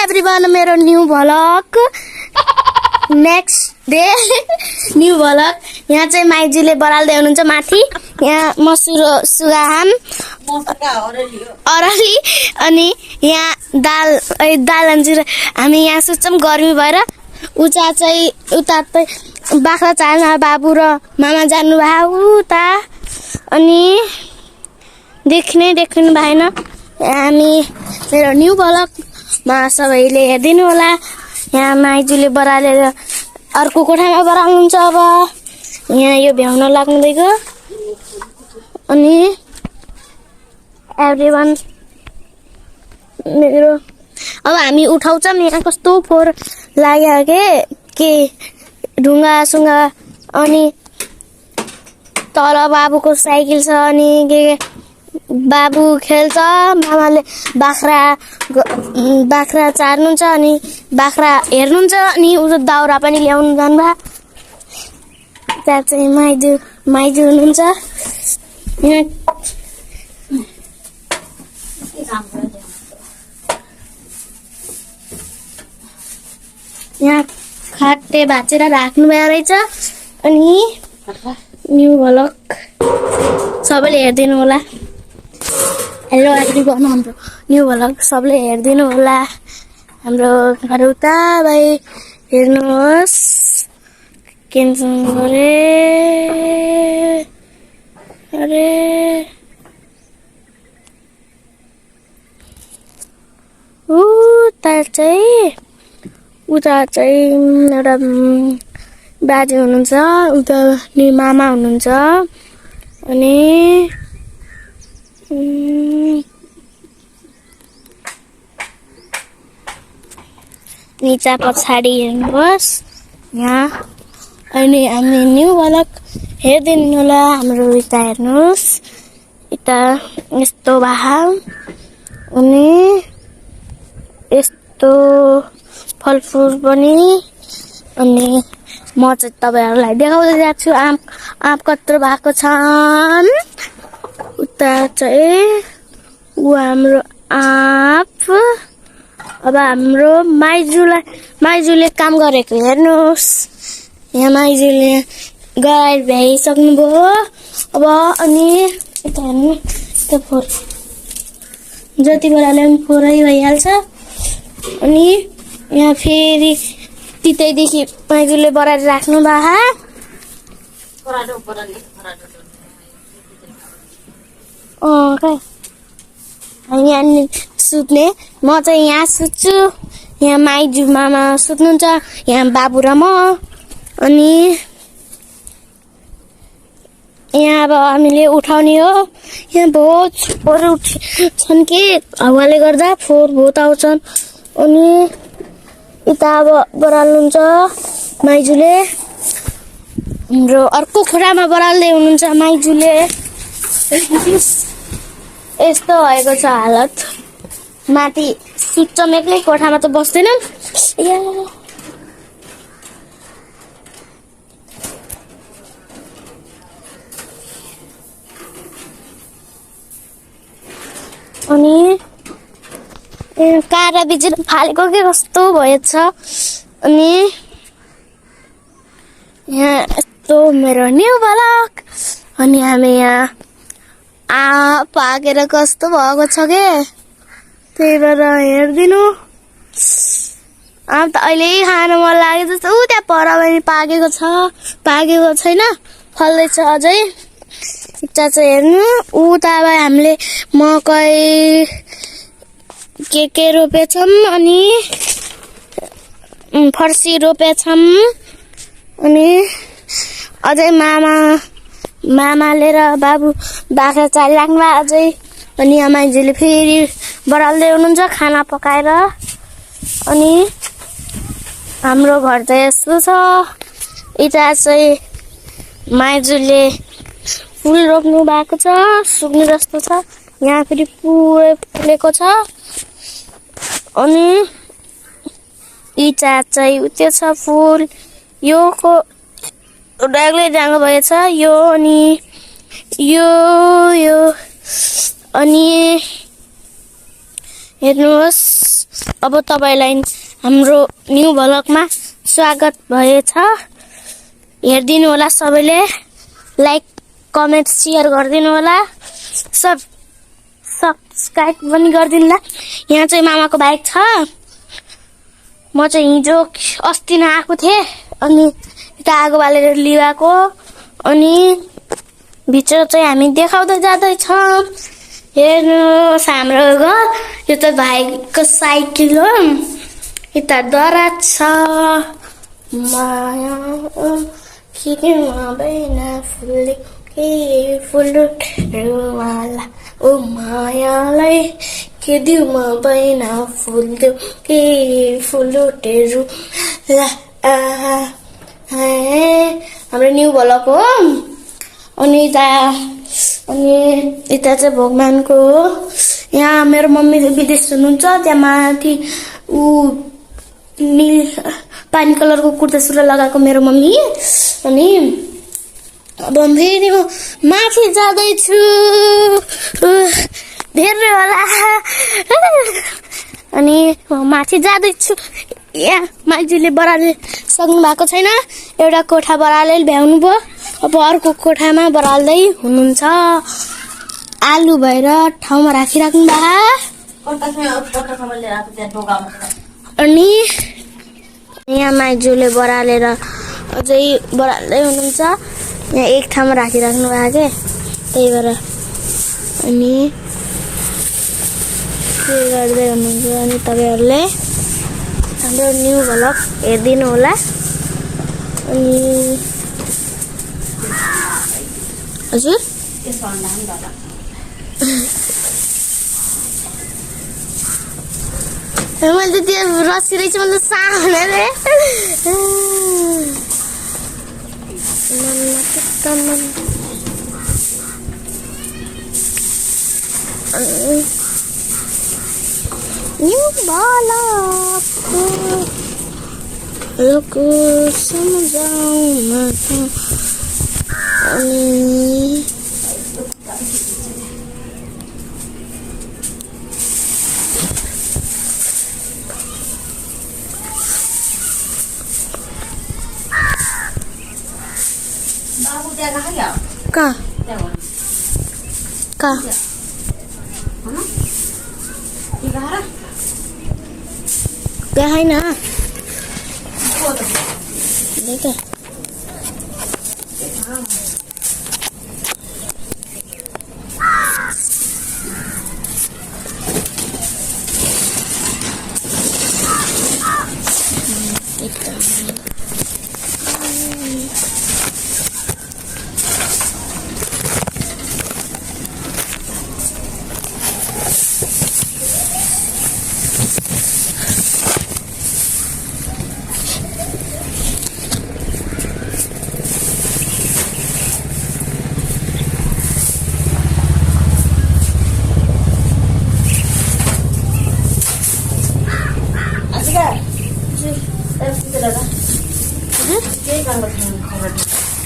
Everyone मेरो new vlog next day new vlog. यहाँ चाहिँ माइजूले बराल्दै हुनुहुन्छ माथि। यहाँ मसुरो सुगाहाम अरली अनि यहाँ दाल अन्जिर। हामी यहाँ सुत्छौँ गर्मी भएर। उता चाहिँ उता बाख्रा चाल्न बाबु र मामा जानुभयो उता। अनि देख्नु भएन। हामी मेरो न्यू भ्लगमा सबैले हेरिदिनु होला। यहाँ माइजूले बरालेर अर्को कोठामा बराल्नुहुन्छ। अब यहाँ यो भ्याउन लाग्दैको। अनि एभ्रीवन मेरो अब हामी उठाउँछौँ। यहाँ कस्तो फोहोर लाग्यो के ढुङ्गासुङ्गा। अनि तल बाबुको साइकल छ। अनि के बाबु खेल्छ। मामाले बाख्रा चार्नुहुन्छ अनि बाख्रा हेर्नुहुन्छ। अनि उता दाउरा पनि ल्याउनु जानुभयो। त्यहाँ चाहिँ माइजू हुनुहुन्छ। यहाँ खाटे भाँचेर राख्नु भयो रहेछ। अनि न्यू भ्लग सबैले हेरिदिनु होला। हेलो एभ्रीवन, हाम्रो न्यू भ्लग सबले हेरिदिनु होला। हाम्रो घर उता भाइ हेर्नुहोस् क्यान्सल गरे। अरे उता चाहिँ एउटा बाजे हुनुहुन्छ। उता नि मामा हुनुहुन्छ। अनि निचा पछाडि हेर्नुहोस् यहाँ। अनि हामी न्यू भ्लग हेरिदिनु होला। हाम्रो यता हेर्नुहोस्, यता यस्तो भए। अनि यस्तो फलफुल पनि। अनि म चाहिँ तपाईँहरूलाई देखाउँदै जाएको छु आँप कत्रो भएको छन्। उता चाहिँ हाम्रो आँप। अब हाम्रो माइजूले काम गरेको हेर्नुहोस्। यहाँ माइजूले गाई भ्याइसक्नुभयो अब। अनि यता हेर्नु, यता फोहोर जति बेलाले पनि फोहोरै भइहाल्छ। अनि यहाँ फेरि तितैदेखि माइजूले बराएर राख्नु भयो। यहाँ सुत्ने, म चाहिँ यहाँ सुत्छु। यहाँ माइजू मामा सुत्नुहुन्छ। यहाँ बाबु र म। अनि यहाँ अब हामीले उठाउने हो। यहाँ बहुत फोहोर छन् कि हावाले गर्दा फोहोर बहुत आउँछन्। अनि यता अब बराल्नुहुन्छ माइजूले। हाम्रो अर्को खोरामा बराल्दै हुनुहुन्छ माइजूले। यस्तो भएको छ हालत। माथि सुत्छौँ एक्लै, कोठामा त बस्दैनौँ। अनि काँडा बिजेर फालेको के कस्तो भएछ। अनि यहाँ यस्तो मेरो न्यू भ्लग। अनि हामी यहाँ पाकेर कस्तो भएको छ के, त्यही भएर हेरिदिनु। आँप त अहिले खान मन लाग्यो जस्तो। त्यहाँ पर पनि पाकेको छ, पाकेको छैन, फल्दैछ अझै। यता चाहिँ हेर्नु, उता अब हामीले मकै के रोपेछौँ। अनि फर्सी रोपेछौँ। अनि अझै मामाले र बाबु बाख्रा चालिराख्नु भयो अझै। अनि यहाँ माइजूले फेरि बराल्दै हुनुहुन्छ खाना पकाएर। अनि हाम्रो घर चाहिँ यस्तो छ। यता चाहिँ माइजूले फुल रोप्नु भएको छ, सुक्ने जस्तो छ। यहाँ फेरि पुरै फुलेको छ। अनि यता चाहिँ त्यो छ फुल। यो डाग्लै डाँगो भएछ यो। अनि यो अनि हेर्नुहोस् अब तपाईलाई हाम्रो न्यू भ्लगमा स्वागत भएछ। हेर्दिनु होला सबैले, लाइक कमेन्ट शेयर गरिदिनु होला, सब्स्क्राइब पनि गरिदिनु होला। यहाँ चाहिँ मामाको बाइक छ। म चाहिँ हिजो अस्ति नै आएको थिएँ अनि यता आगो बालेर लिएको अनि भित्र चाहिँ हामी देखाउँदै जाँदैछौँ। हेर्नुहोस् हाम्रो घर, यो त भाइको साइकल हो, यता दराज छ। माया खिरमा बैना फुल के फुलवाला ओ मायालाई के दिउ म बैना फुल देऊ के फुलुटेरु ला हाम्रो न्यू भ्लग हो। अनि यता चाहिँ भगवानको हो। यहाँ मेरो मम्मी विदेश हुनुहुन्छ, त्यहाँ माथि ऊ पानी कलरको कुर्ता सुरुवा लगाएको मेरो मम्मी। अनि अब फेरि म माथि जाँदैछु, धेरै होला। अनि माथि जाँदैछु। यहाँ माइजूले बराले सक्नु भएको छैन, एउटा कोठा बराले भ्याउनु भयो। अब अर्को कोठामा बराल्दै हुनुहुन्छ। आलु भएर ठाउँमा राखिराख्नु भएको। अनि यहाँ माइजूले बरालेर अझै बराल्दै हुनुहुन्छ। यहाँ एक ठाउँमा राखिराख्नु भएको के, त्यही भएर अनि के गर्दै हुनुहुन्छ। अनि तपाईहरूले हाम्रो न्यू भ्लग हेरिदिनु होला। अनि हजुर मैले त्यो रसी रहेछ मतलब सानो रे। न्यू भ्लग सम्झाउन अनि कहाँ त्यहाँ होइन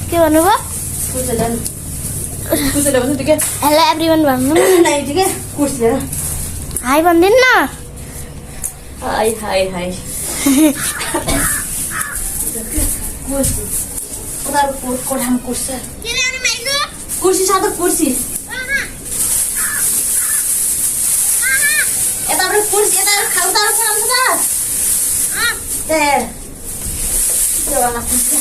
के भन्नुभयो? हेलो एभ्रिवान भन्नु हाई भन्दैन न। हाई हाई हाई कोठामा कुर्सी कुर्सी छ त कुर्सी यताबाट कुर्सी यता खाउ तार कोठामा छ त त्यो वाला कुर्सी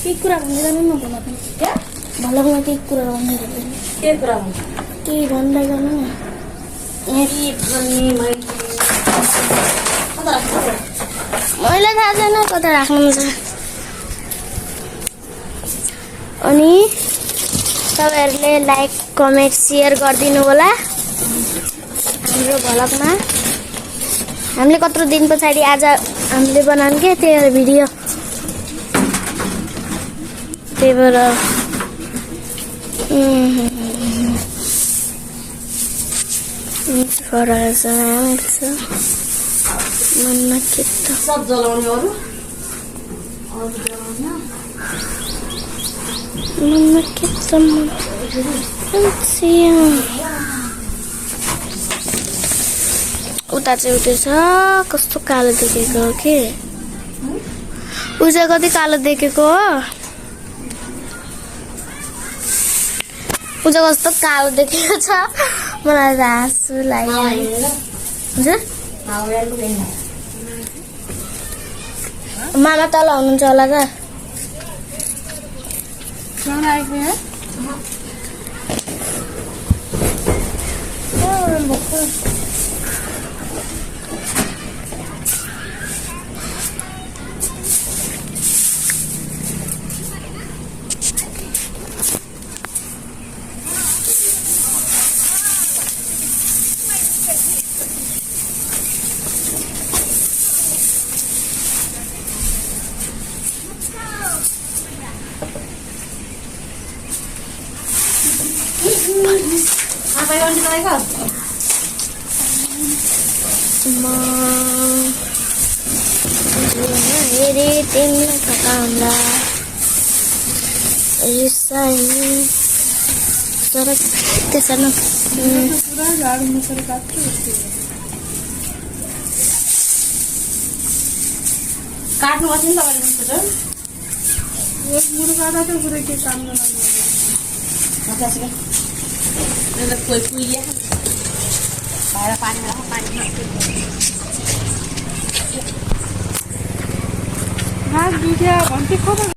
के कुरा भन्दै गर्नु न भलमा के कुरा भन्दै गर्नु के कुरा के भन्दै गर्नु न। मलाई थाहा छैन कता राख्नु छ। अनि तपाईँहरूले लाइक कमेन्ट सेयर गरिदिनु होला हाम्रो भ्लगमा। हामीले कत्रो दिन पछाडि आज हामीले बनाउनु के त्यो भिडियो, त्यही भएर मनमा के त सब जलाउने अरू मनमा के त उता चाहिँ उतै छ कस्तो कालो देखेको हो कि ऊ चाहिँ कति कालो देखेको हो ऊ चाहिँ कस्तो कालो देखेको छ मलाई हाँसु लाग्यो हजुर मामा तल हुनुहुन्छ होला त Apa yang dilakukan? हेरी तिमीलाई थकाउँदा रिसाइने तर त्यसमा काट्नु पर्छ नि तपाईँले त्यसको एक मुर्गा काटा तो पूरे के काम में लगा चाहिँ कोही कुहिया भएर पानी राख पानी हाथ दुख्या घन्टी खोला